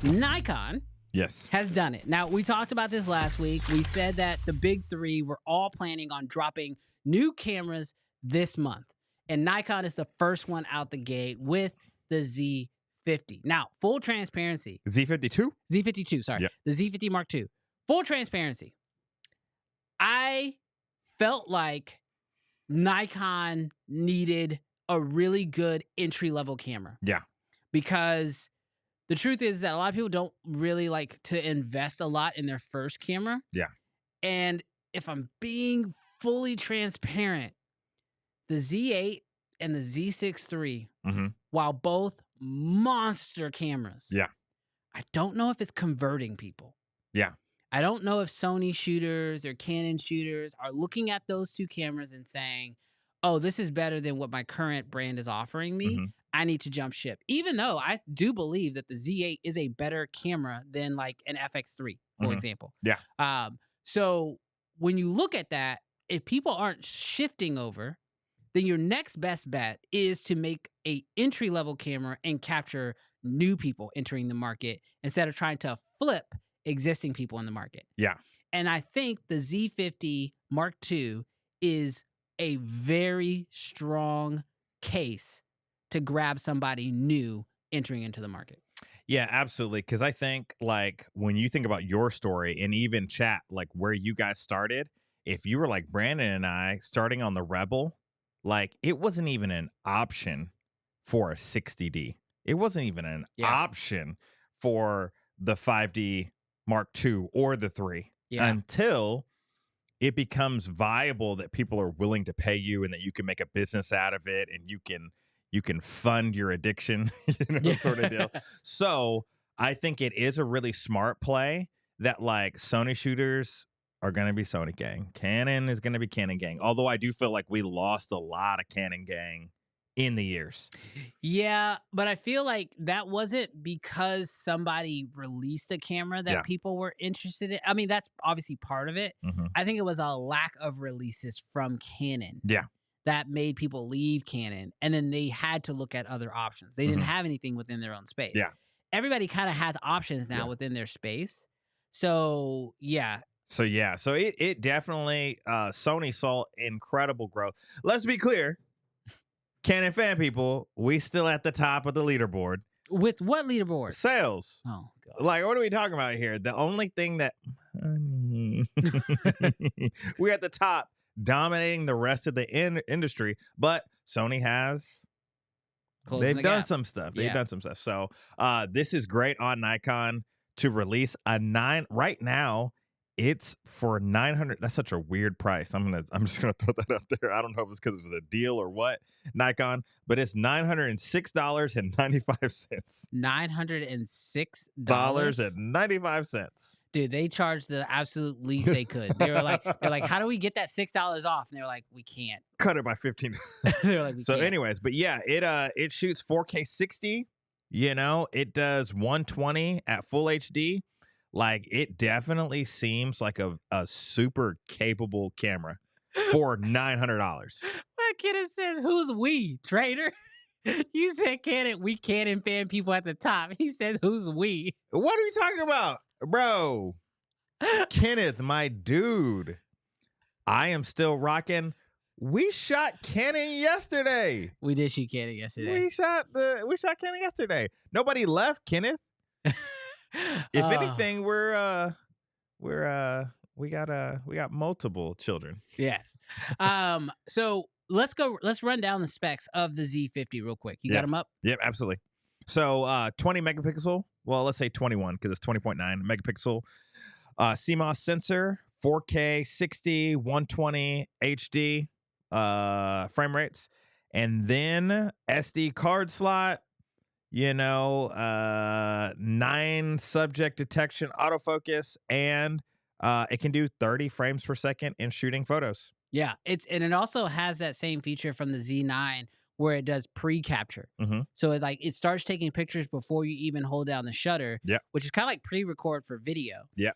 Nikon Yes. has done it. Now, we talked about this last week. We said that the big three were all planning on dropping new cameras this month. And Nikon is the first one out the gate with the Z50. Now, full transparency. Z52? Z52, sorry. Yep. The Z50 Mark II. Full transparency. I felt like Nikon needed a really good entry-level camera. Yeah. Because the truth is that a lot of people don't really like to invest a lot in their first camera. Yeah. And if I'm being fully transparent, the Z8 and the Z6 III, while both monster cameras, Yeah. I don't know if it's converting people. Yeah. I don't know if Sony shooters or Canon shooters are looking at those two cameras and saying, oh, this is better than what my current brand is offering me. I need to jump ship. Even though I do believe that the Z8 is a better camera than like an FX3, for example. Yeah. So when you look at that, if people aren't shifting over, then your next best bet is to make a entry-level camera and capture new people entering the market instead of trying to flip existing people in the market. Yeah. And I think the Z50 Mark II is a very strong case to grab somebody new entering into the market. Yeah, absolutely. Because I think, like, when you think about your story and even chat, like where you guys started, if you were like Brandon and I starting on the Rebel, like it wasn't even an option for a 60D. It wasn't even an option for the 5D Mark II or the 3 until it becomes viable that people are willing to pay you and that you can make a business out of it and you can fund your addiction, sort of deal. So I think it is a really smart play that like Sony shooters are going to be Sony gang. Canon is going to be Canon gang. Although I do feel like we lost a lot of Canon gang in the years. Yeah, but I feel like that wasn't because somebody released a camera that people were interested in. I mean, that's obviously part of it. I think it was a lack of releases from Canon. Yeah. That made people leave Canon, and then they had to look at other options. They didn't have anything within their own space. Yeah. Everybody kind of has options now within their space. So, yeah. So it definitely, Sony saw incredible growth. Let's be clear. Canon fan people, we still at the top of the leaderboard. With what leaderboard? Sales. Oh, God. Like, what are we talking about here? The only thing that we're at the top, dominating the rest of the industry, but Sony has they've done some stuff. They've done some stuff. So this is great on Nikon to release a 9 right now. It's for $900. That's such a weird price. I'm just gonna throw that out there. I don't know if it's because it was a deal or what, Nikon, but it's $906.95. $906? Dude, they charged the absolute least they could. They're like, how do we get that $6 off? And they're like, we can't. Cut it by 15. They're like, we can't. Anyways, but yeah, it shoots 4K 60. It does 120 at full HD. Like, it definitely seems like a super capable camera for $900. My kid says, who's we, trader? You said Canon, we Canon fan people at the top. He says, who's we? What are we talking about? Bro, Kenneth, my dude, I am still rocking. We shot Canon yesterday. We did shoot Canon yesterday. We shot Canon yesterday. Nobody left, Kenneth. If anything, we got multiple children. Yes. So let's run down the specs of the Z50 real quick. You got them up? Yep, absolutely. So 20 megapixel. Well, let's say 21 because it's 20.9 megapixel. CMOS sensor, 4K 60, 120 HD frame rates, and then SD card slot. 9 subject detection autofocus, and it can do 30 frames per second in shooting photos. Yeah, it also has that same feature from the Z9 where it does pre-capture. So it starts taking pictures before you even hold down the shutter, which is kind of like pre-record for video. Yeah.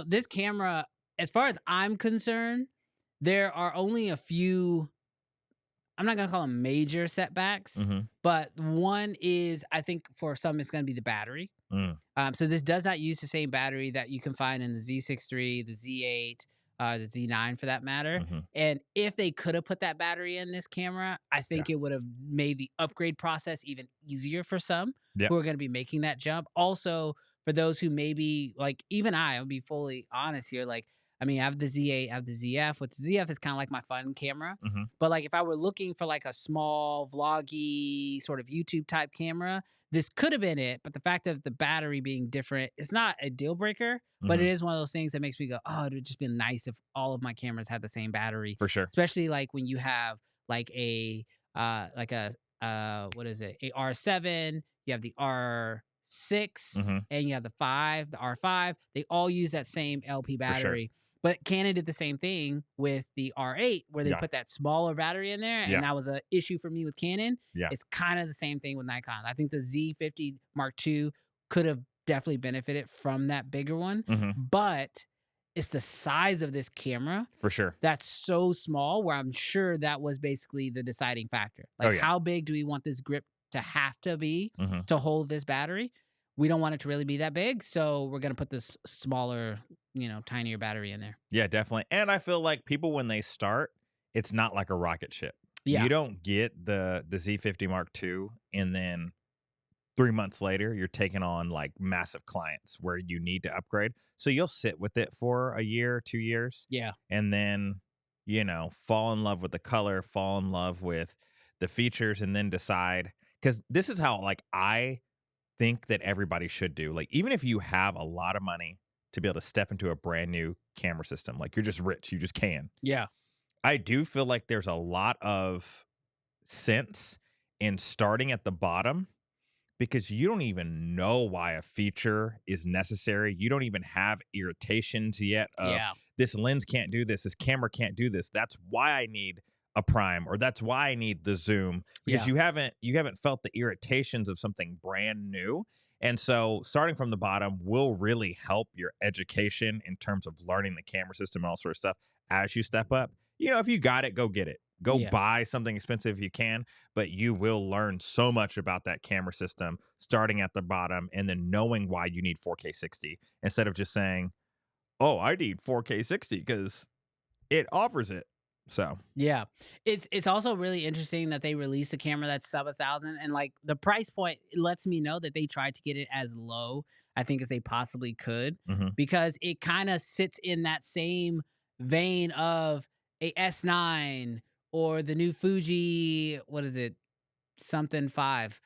This camera, as far as I'm concerned, there are only a few, I'm not going to call them major setbacks, but one is, I think for some, it's going to be the battery. Mm, So this does not use the same battery that you can find in the Z6 III, the Z8, the Z9 for that matter. hmm. And if they could have put that battery in this camera, I Yeah. think it would have made the upgrade process even easier for some Yep. who are going to be making that jump. Also, for those who maybe like even I'll be fully honest here. Like, I mean, I have the Z8, I have the ZF, which ZF is kind of like my fun camera. Hmm. But like if I were looking for like a small vloggy sort of YouTube type camera, this could have been it, but the fact of the battery being different, it's not a deal breaker, but it Hmm. is one of those things that makes me go, oh, it would just been nice if all of my cameras had the same battery, For sure. especially like when you have like like a what is it, a R7, you have the R6, Hmm. and you have the R5. They all use that same LP For sure. battery. But Canon did the same thing with the R8, where they Yeah. put that smaller battery in there, Yeah. and that was an issue for me with Canon. Yeah. It's kind of the same thing with Nikon. I think the Z50 Mark II could have definitely benefited from that bigger one, Hmm. but it's the size of this camera For sure. that's so small where I'm sure that was basically the deciding factor. Oh Like, yeah. how big do we want this grip to have to be Hmm. to hold this battery? We don't want it to really be that big, so we're going to put this smaller, tinier battery in there. Yeah, definitely. And I feel like people when they start, it's not like a rocket ship. Yeah. You don't get the Z50 Mark II and then 3 months later you're taking on like massive clients where you need to upgrade. So you'll sit with it for a year, 2 years, Yeah. and then fall in love with the color, fall in love with the features, and then decide. Because this is how like I think that everybody should do. Like, even if you have a lot of money to be able to step into a brand new camera system, like you're just rich, you just can. Yeah. I do feel like there's a lot of sense in starting at the bottom because you don't even know why a feature is necessary. You don't even have irritations yet of Yeah. this lens can't do this camera can't do this. That's why I need a prime, or that's why I need the zoom, because Yeah. you haven't felt the irritations of something brand new. And so starting from the bottom will really help your education in terms of learning the camera system and all sort of stuff as you step up. If you got it, go get it. Go Yeah. buy something expensive if you can, but you will learn so much about that camera system starting at the bottom and then knowing why you need 4K 60 instead of just saying, "Oh, I need 4K 60 because it offers it." So, Yeah. It's also really interesting that they released a camera that's sub 1,000, and like the price point lets me know that they tried to get it as low, I think, as they possibly could, mhm. because it kind of sits in that same vein of a S9 or the new Fuji, what is it? Something 5.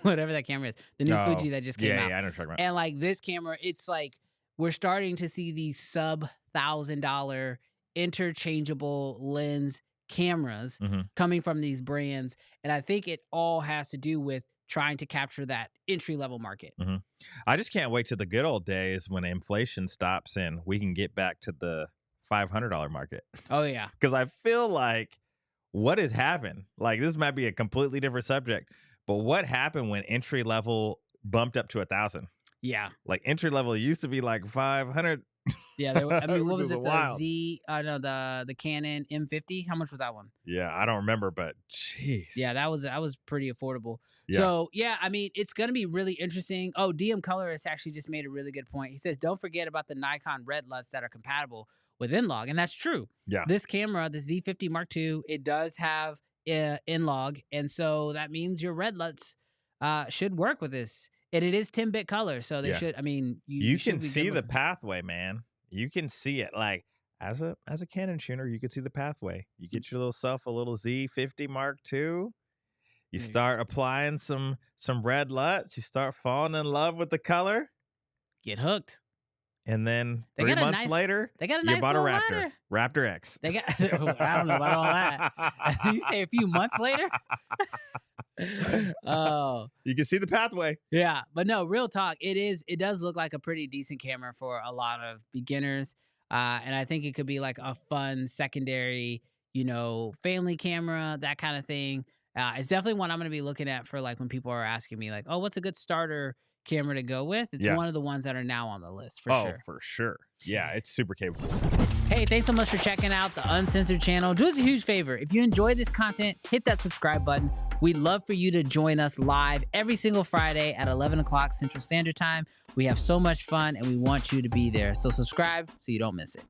Whatever that camera is. The new Oh, Fuji that just came yeah, out. yeah, I know what you're talking about. And like this camera, it's like we're starting to see these sub $1,000 interchangeable lens cameras Mhm. coming from these brands. And I think it all has to do with trying to capture that entry level market. Mhm. I just can't wait to the good old days when inflation stops and we can get back to the $500 market. Oh, yeah. Because I feel like what has happened? Like, this might be a completely different subject, but what happened when entry level bumped up to 1,000? Yeah. Like, entry level used to be like 500, Yeah. I mean, what which was is it? wild. No, the Canon M50. How much was that one? Yeah, I don't remember, but jeez. Yeah, that was pretty affordable. Yeah. So yeah, I mean, it's gonna be really interesting. Oh, DM Color has actually just made a really good point. He says, don't forget about the Nikon red LUTs that are compatible with N-Log, and that's true. Yeah. This camera, the Z50 Mark II, it does have N-Log, and so that means your red LUTs should work with this. And it is 10-bit color, so they Yeah. should. I mean, You should can be see good the with. pathway, man. You can see it. Like, as a Canon tuner, you can see the pathway. You get your little self a little Z50 Mark II. You Yeah. start applying some red LUTs. You start falling in love with the color, Get hooked. and then They 3 got a months nice. later, They got a you nice bought a little Raptor, ladder. Raptor X. They got. I don't know about all that. You say a few months later. Oh. You can see the pathway. Yeah, but no, real talk. It does look like a pretty decent camera for a lot of beginners. And I think it could be like a fun secondary, family camera, that kind of thing. It's definitely one I'm going to be looking at for like when people are asking me like, oh, what's a good starter camera to go with, it's one of the ones that are now on the list for sure. Oh, for sure. Yeah, it's super capable. Hey, thanks so much for checking out the Uncensored channel. Do us a huge favor. If you enjoy this content, hit that subscribe button. We'd love for you to join us live every single Friday at 11 o'clock Central Standard Time. We have so much fun and we want you to be there. So subscribe so you don't miss it.